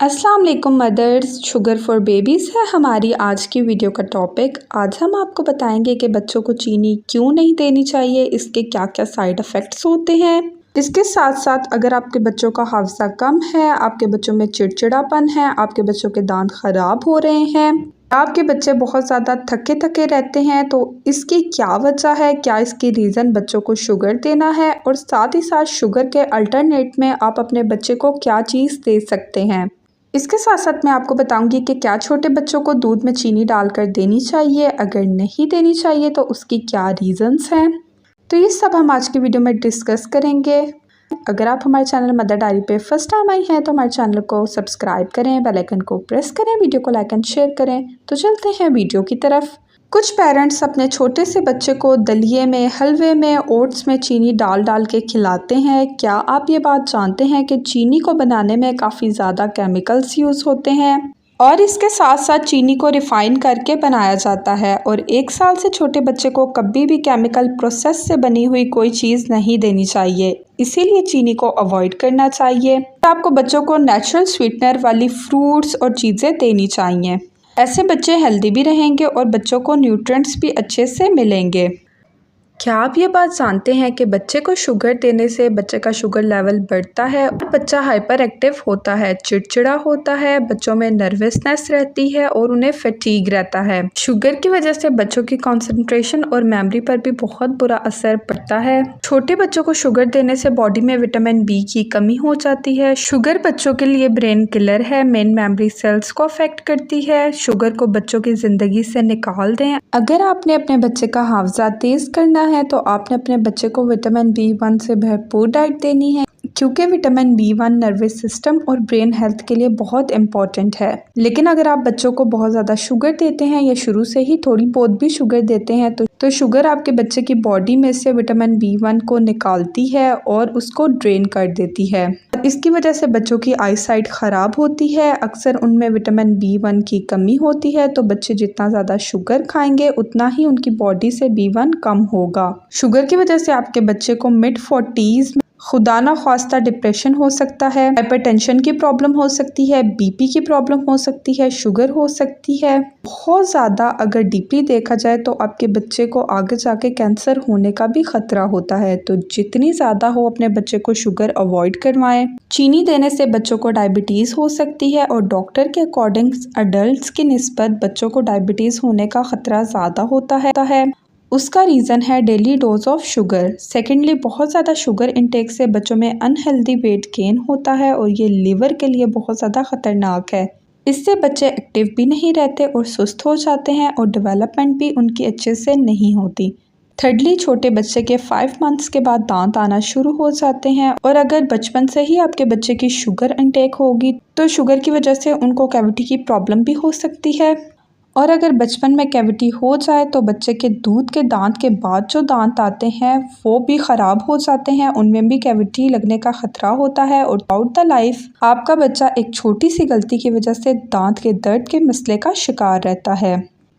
अस्सलाम वालेकुम mother's. Sugar for babies है हमारी आज की वीडियो का टॉपिक। आज हम आपको बताएंगे कि बच्चों को चीनी क्यों नहीं देनी चाहिए, इसके क्या क्या साइड इफ़ेक्ट्स होते हैं। इसके साथ साथ अगर आपके बच्चों का हाफजा कम है, आपके बच्चों में चिड़चिड़ापन है, आपके बच्चों के दांत ख़राब हो रहे हैं, आपके बच्चे बहुत ज़्यादा थके थके रहते हैं, तो इसकी क्या वजह है, क्या इसकी रीज़न बच्चों को शुगर देना है, और साथ ही साथ शुगर के अल्टरनेट में आप अपने बच्चे को क्या चीज़ दे सकते हैं। इसके साथ साथ मैं आपको बताऊंगी कि क्या छोटे बच्चों को दूध में चीनी डालकर देनी चाहिए, अगर नहीं देनी चाहिए तो उसकी क्या रीज़न्स हैं। तो ये सब हम आज की वीडियो में डिस्कस करेंगे। अगर आप हमारे चैनल मदर डायरी पे फर्स्ट टाइम आई हैं तो हमारे चैनल को सब्सक्राइब करें, बेल आइकन को प्रेस करें, वीडियो को लाइक एंड शेयर करें। तो चलते हैं वीडियो की तरफ। कुछ पेरेंट्स अपने छोटे से बच्चे को दलिए में, हलवे में, ओट्स में चीनी डाल डाल के खिलाते हैं। क्या आप ये बात जानते हैं कि चीनी को बनाने में काफ़ी ज़्यादा केमिकल्स यूज़ होते हैं और इसके साथ साथ चीनी को रिफ़ाइन करके बनाया जाता है, और 1 साल से छोटे बच्चे को कभी भी केमिकल प्रोसेस से बनी हुई कोई चीज़ नहीं देनी चाहिए, इसीलिए चीनी को अवॉइड करना चाहिए। तो आपको बच्चों को नेचुरल स्वीटनर वाली फ्रूट्स और चीज़ें देनी चाहिए। ऐसे बच्चे हेल्दी भी रहेंगे और बच्चों को न्यूट्रिएंट्स भी अच्छे से मिलेंगे। क्या आप ये बात जानते हैं कि बच्चे को शुगर देने से बच्चे का शुगर लेवल बढ़ता है और बच्चा हाइपर एक्टिव होता है, चिड़चिड़ा होता है, बच्चों में नर्वसनेस रहती है और उन्हें फटीग रहता है। शुगर की वजह से बच्चों की कंसंट्रेशन और मेमोरी पर भी बहुत बुरा असर पड़ता है। छोटे बच्चों को शुगर देने से बॉडी में विटामिन बी की कमी हो जाती है। शुगर बच्चों के लिए ब्रेन किलर है, मेन मेमोरी सेल्स को अफेक्ट करती है। शुगर को बच्चों की ज़िंदगी से निकाल दें। अगर आपने अपने बच्चे का हाफजा तेज़ करना है तो आपने अपने बच्चे को विटामिन B1 से भरपूर डाइट देनी है, क्योंकि विटामिन B1 नर्वस सिस्टम और ब्रेन हेल्थ के लिए बहुत इम्पॉर्टेंट है। लेकिन अगर आप बच्चों को बहुत ज़्यादा शुगर देते हैं या शुरू से ही थोड़ी बहुत भी शुगर देते हैं तो शुगर आपके बच्चे की बॉडी में से विटामिन B1 को निकालती है और उसको ड्रेन कर देती है। इसकी वजह से बच्चों की आई साइट ख़राब होती है। अक्सर उनमें विटामिन B1 की कमी होती है, तो बच्चे जितना ज़्यादा शुगर खाएंगे उतना ही उनकी बॉडी से B1 कम होगा। शुगर की वजह से आपके बच्चे को मिड 40s में खुदा ना ख्वास्ता डिप्रेशन हो सकता है, हाइपरटेंशन की प्रॉब्लम हो सकती है, बीपी की प्रॉब्लम हो सकती है, शुगर हो सकती है। बहुत ज़्यादा अगर डीपली देखा जाए तो आपके बच्चे को आगे जाके कैंसर होने का भी खतरा होता है। तो जितनी ज़्यादा हो अपने बच्चे को शुगर अवॉइड करवाएं। चीनी देने से बच्चों को डायबिटीज़ हो सकती है और डॉक्टर के अकॉर्डिंग अडल्ट की निस्बत बच्चों को डायबिटीज़ होने का खतरा ज़्यादा होता है। उसका रीज़न है daily dose of sugar. Secondly, बहुत ज़्यादा शुगर इंटेक से बच्चों में अनहेल्दी वेट गेन होता है और ये लिवर के लिए बहुत ज़्यादा ख़तरनाक है। इससे बच्चे एक्टिव भी नहीं रहते और सुस्त हो जाते हैं और डेवलपमेंट भी उनकी अच्छे से नहीं होती। थर्डली, छोटे बच्चे के 5 मंथ्स के बाद दांत आना शुरू हो जाते हैं, और अगर बचपन से ही आपके बच्चे की शुगर इंटेक होगी तो शुगर की वजह से उनको कैविटी की प्रॉब्लम भी हो सकती है, और अगर बचपन में कैविटी हो जाए तो बच्चे के दूध के दांत के बाद जो दांत आते हैं वो भी ख़राब हो जाते हैं, उनमें भी कैविटी लगने का ख़तरा होता है, और थ्रूआउट द लाइफ आपका बच्चा एक छोटी सी गलती की वजह से दांत के दर्द के मसले का शिकार रहता है।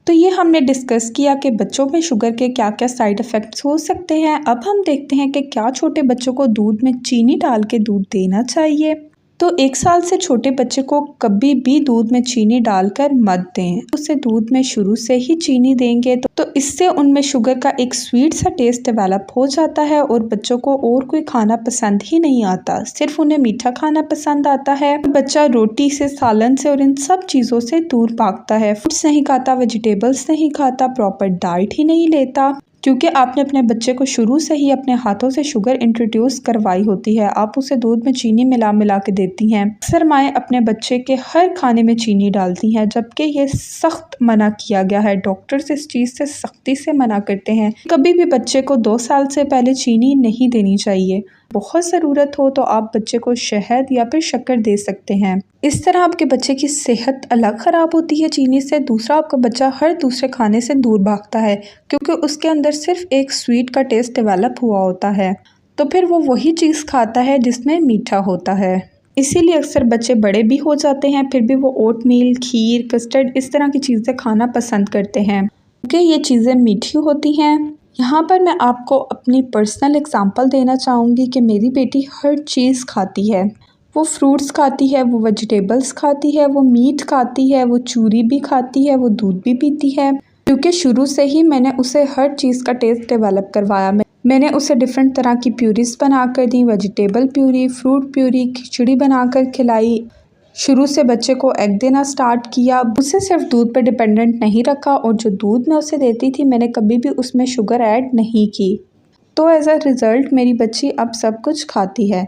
तो ये हमने डिस्कस किया कि बच्चों में शुगर के क्या क्या साइड इफ़ेक्ट्स हो सकते हैं। अब हम देखते हैं कि क्या छोटे बच्चों को दूध में चीनी डाल के दूध देना चाहिए। तो 1 साल से छोटे बच्चे को कभी भी दूध में चीनी डालकर मत दें। उसे दूध में शुरू से ही चीनी देंगे तो इससे उनमें शुगर का एक स्वीट सा टेस्ट डेवलप हो जाता है और बच्चों को और कोई खाना पसंद ही नहीं आता, सिर्फ उन्हें मीठा खाना पसंद आता है। बच्चा रोटी से, सालन से और इन सब चीज़ों से दूर भागता है। फ्रूट्स नहीं खाता, वेजिटेबल्स नहीं खाता, प्रॉपर डाइट ही नहीं लेता, क्योंकि आपने अपने बच्चे को शुरू से ही अपने हाथों से शुगर इंट्रोड्यूस करवाई होती है। आप उसे दूध में चीनी मिला मिला के देती हैं। अक्सर माएँ अपने बच्चे के हर खाने में चीनी डालती हैं, जबकि ये सख्त मना किया गया है। डॉक्टर्स इस चीज़ से सख्ती से मना करते हैं। कभी भी बच्चे को 2 साल से पहले चीनी नहीं देनी चाहिए। बहुत ज़रूरत हो तो आप बच्चे को शहद या फिर शक्कर दे सकते हैं। इस तरह आपके बच्चे की सेहत अलग ख़राब होती है चीनी से। दूसरा, आपका बच्चा हर दूसरे खाने से दूर भागता है, क्योंकि उसके अंदर सिर्फ एक स्वीट का टेस्ट डेवलप हुआ होता है, तो फिर वो वही चीज़ खाता है जिसमें मीठा होता है। इसीलिए अक्सर बच्चे बड़े भी हो जाते हैं फिर भी वो ओटमील, खीर, कस्टर्ड इस तरह की चीज़ें खाना पसंद करते हैं, क्योंकि ये चीज़ें मीठी होती हैं। यहाँ पर मैं आपको अपनी पर्सनल एग्जांपल देना चाहूँगी कि मेरी बेटी हर चीज़ खाती है। वो फ्रूट्स खाती है, वो वेजिटेबल्स खाती है, वो मीट खाती है, वो चूरी भी खाती है, वो दूध भी पीती है। क्योंकि शुरू से ही मैंने उसे हर चीज़ का टेस्ट डेवलप करवाया। मैंने उसे डिफरेंट तरह की प्यूरीज बना कर दी, वेजिटेबल प्यूरी, फ्रूट प्यूरी, खिचड़ी बनाकर खिलाई। शुरू से बच्चे को एग देना स्टार्ट किया। उसे सिर्फ दूध पर डिपेंडेंट नहीं रखा और जो दूध मैं उसे देती थी मैंने कभी भी उसमें शुगर ऐड नहीं की। तो एज अ रिज़ल्ट मेरी बच्ची अब सब कुछ खाती है।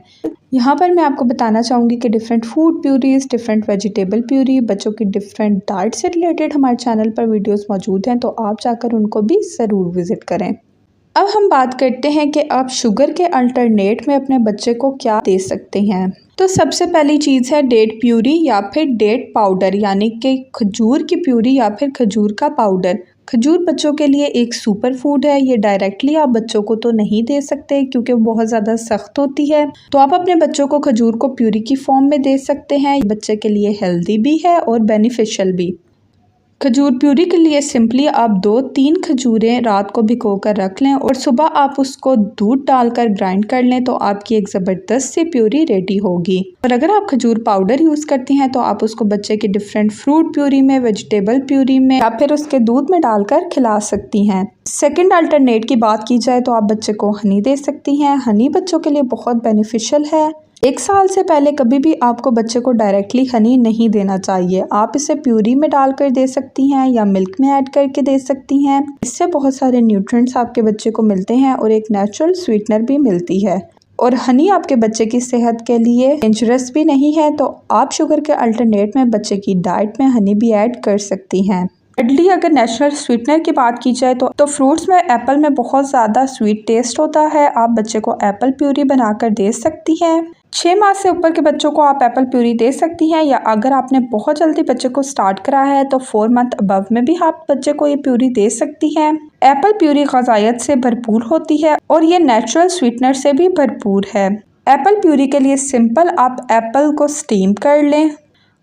यहाँ पर मैं आपको बताना चाहूँगी कि different food purees, different vegetable puree, बच्चों की डिफरेंट डाइट से रिलेटेड हमारे चैनल पर वीडियोस मौजूद हैं, तो आप जाकर उनको भी ज़रूर विज़िट करें। अब हम बात करते हैं कि आप शुगर के अल्टरनेट में अपने बच्चे को क्या दे सकते हैं। तो सबसे पहली चीज़ है डेट प्यूरी या फिर डेट पाउडर, यानी कि खजूर की प्यूरी या फिर खजूर का पाउडर। खजूर बच्चों के लिए एक सुपर फूड है। ये डायरेक्टली आप बच्चों को तो नहीं दे सकते क्योंकि वो बहुत ज़्यादा सख्त होती है, तो आप अपने बच्चों को खजूर को प्यूरी की फॉर्म में दे सकते हैं। ये बच्चे के लिए हेल्दी भी है और बेनिफिशियल भी। खजूर प्यूरी के लिए सिंपली आप 2-3 खजूरें रात को भिगो कर रख लें और सुबह आप उसको दूध डालकर ग्राइंड कर लें, तो आपकी एक ज़बरदस्त सी प्यूरी रेडी होगी। और अगर आप खजूर पाउडर यूज़ करती हैं तो आप उसको बच्चे की डिफरेंट फ्रूट प्यूरी में, वेजिटेबल प्यूरी में या फिर उसके दूध में डालकर खिला सकती हैं। सेकेंड अल्टरनेट की बात की जाए तो आप बच्चे को हनी दे सकती हैं। हनी बच्चों के लिए बहुत बेनिफिशियल है। 1 साल से पहले कभी भी आपको बच्चे को डायरेक्टली हनी नहीं देना चाहिए। आप इसे प्यूरी में डालकर दे सकती हैं या मिल्क में ऐड करके दे सकती हैं। इससे बहुत सारे न्यूट्रिएंट्स आपके बच्चे को मिलते हैं और एक नेचुरल स्वीटनर भी मिलती है। और हनी आपके बच्चे की सेहत के लिए डेंजरस भी नहीं है, तो आप शुगर के अल्टरनेट में बच्चे की डाइट में हनी भी ऐड कर सकती हैं। thirdly, अगर नेचुरल स्वीटनर की बात की जाए तो फ्रूट्स में एप्पल में बहुत ज़्यादा स्वीट टेस्ट होता है। आप बच्चे को एप्पल प्यूरी बनाकर दे सकती हैं। 6 माह से ऊपर के बच्चों को आप एप्पल प्यूरी दे सकती हैं, या अगर आपने बहुत जल्दी बच्चे को स्टार्ट कराया है तो 4 मंथ अबव में भी आप बच्चे को ये प्यूरी दे सकती हैं। एप्पल प्यूरी ग़िज़ायत से भरपूर होती है और ये नेचुरल स्वीटनर से भी भरपूर है। एप्पल प्यूरी के लिए सिंपल आप एप्पल को स्टीम कर लें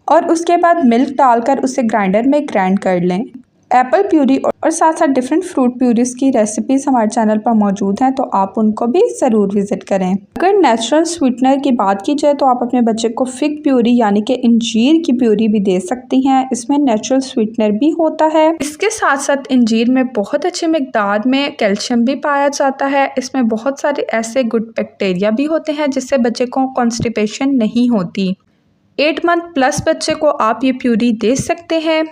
और उसके बाद मिल्क डालकर उसे ग्राइंडर में ग्राइंड कर लें। एप्पल प्यूरी और साथ साथ डिफरेंट फ्रूट प्यूरीज की रेसिपीज़ हमारे चैनल पर मौजूद हैं, तो आप उनको भी ज़रूर विज़िट करें। अगर नेचुरल स्वीटनर की बात की जाए तो आप अपने बच्चे को फिग प्यूरी यानी कि इंजीर की प्यूरी भी दे सकती हैं। इसमें नेचुरल स्वीटनर भी होता है। इसके साथ साथ इंजीर में बहुत अच्छी मिकदार में कैल्शियम भी पाया जाता है। इसमें बहुत सारे ऐसे गुड बैक्टीरिया भी होते हैं जिससे बच्चे को कॉन्स्टिपेशन नहीं होती। 8 मंथ प्लस बच्चे को आप ये प्यूरी दे सकते हैं।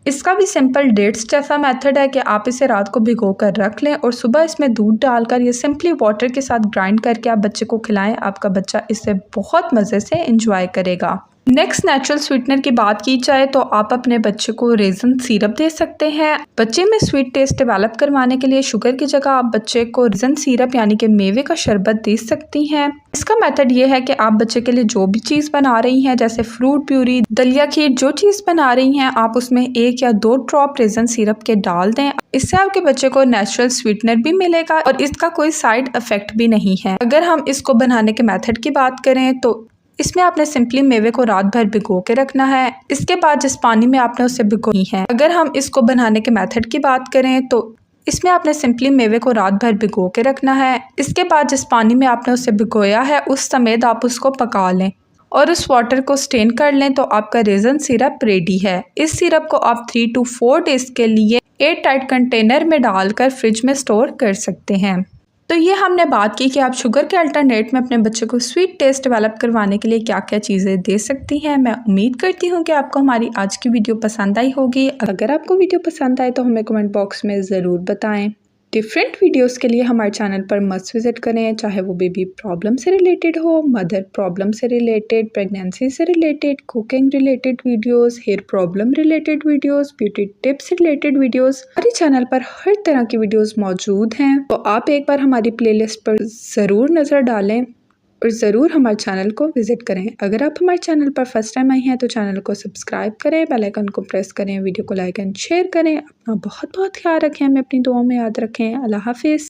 इसका भी सिंपल डेट्स जैसा मेथड है कि आप इसे रात को भिगो कर रख लें और सुबह इसमें दूध डालकर ये सिंपली वाटर के साथ ग्राइंड करके आप बच्चे को खिलाएं। आपका बच्चा इसे बहुत मज़े से एंजॉय करेगा। नेक्स्ट नेचुरल स्वीटनर की बात की जाए तो आप अपने बच्चे को रेज़न सिरप दे सकते हैं। बच्चे में स्वीट टेस्ट डेवलप करवाने के लिए शुगर की जगह आप बच्चे को रेज़न सिरप यानी कि मेवे का शरबत दे सकती हैं। इसका मेथड ये है कि आप बच्चे के लिए जो भी चीज़ बना रही हैं, जैसे फ्रूट प्यूरी, दलिया खीर, जो चीज़ बना रही हैं, आप उसमें 1 या 2 ड्रॉप रेज़न सिरप के डाल दें। इससे आपके बच्चे को नेचुरल स्वीटनर भी मिलेगा और इसका कोई साइड इफ़ेक्ट भी नहीं है। अगर हम इसको बनाने के मेथड की बात करें तो इसमें आपने सिंपली मेवे को रात भर भिगो के रखना है। इसके बाद जिस पानी में आपने उसे भिगोनी है, अगर हम इसको बनाने के मेथड की बात करें तो इसमें आपने सिंपली मेवे को रात भर भिगो के रखना है। इसके बाद जिस पानी में आपने उसे भिगोया है उस समेत आप उसको पका लें और उस वाटर को स्टेन कर लें, तो आपका रेज़न सिरप रेडी है। इस सिरप को आप 3 to 4 डेज़ के लिए एयर टाइट कंटेनर में डालकर फ्रिज में स्टोर कर सकते हैं। तो ये हमने बात की कि आप शुगर के अल्टरनेट में अपने बच्चे को स्वीट टेस्ट डेवलप करवाने के लिए क्या क्या चीज़ें दे सकती हैं। मैं उम्मीद करती हूँ कि आपको हमारी आज की वीडियो पसंद आई होगी। अगर आपको वीडियो पसंद आए तो हमें कमेंट बॉक्स में ज़रूर बताएं। डिफरेंट वीडियोस के लिए हमारे चैनल पर मस्ट विजिट करें, चाहे वो बेबी प्रॉब्लम से रिलेटेड हो, मदर प्रॉब्लम से रिलेटेड, प्रेगनेंसी से related, cooking related videos, hair problem related videos, beauty tips related videos. हमारे चैनल पर हर तरह की वीडियोस मौजूद हैं, तो आप एक बार हमारी प्लेलिस्ट पर ज़रूर नज़र डालें और ज़रूर हमारे चैनल को विज़िट करें। अगर आप हमारे चैनल पर फर्स्ट टाइम आई हैं तो चैनल को सब्सक्राइब करें, बेल आइकन को प्रेस करें, वीडियो को लाइक एंड शेयर करें। अपना बहुत बहुत ख्याल रखें, हमें अपनी दुआओं में याद रखें। अल्लाह हाफिज़।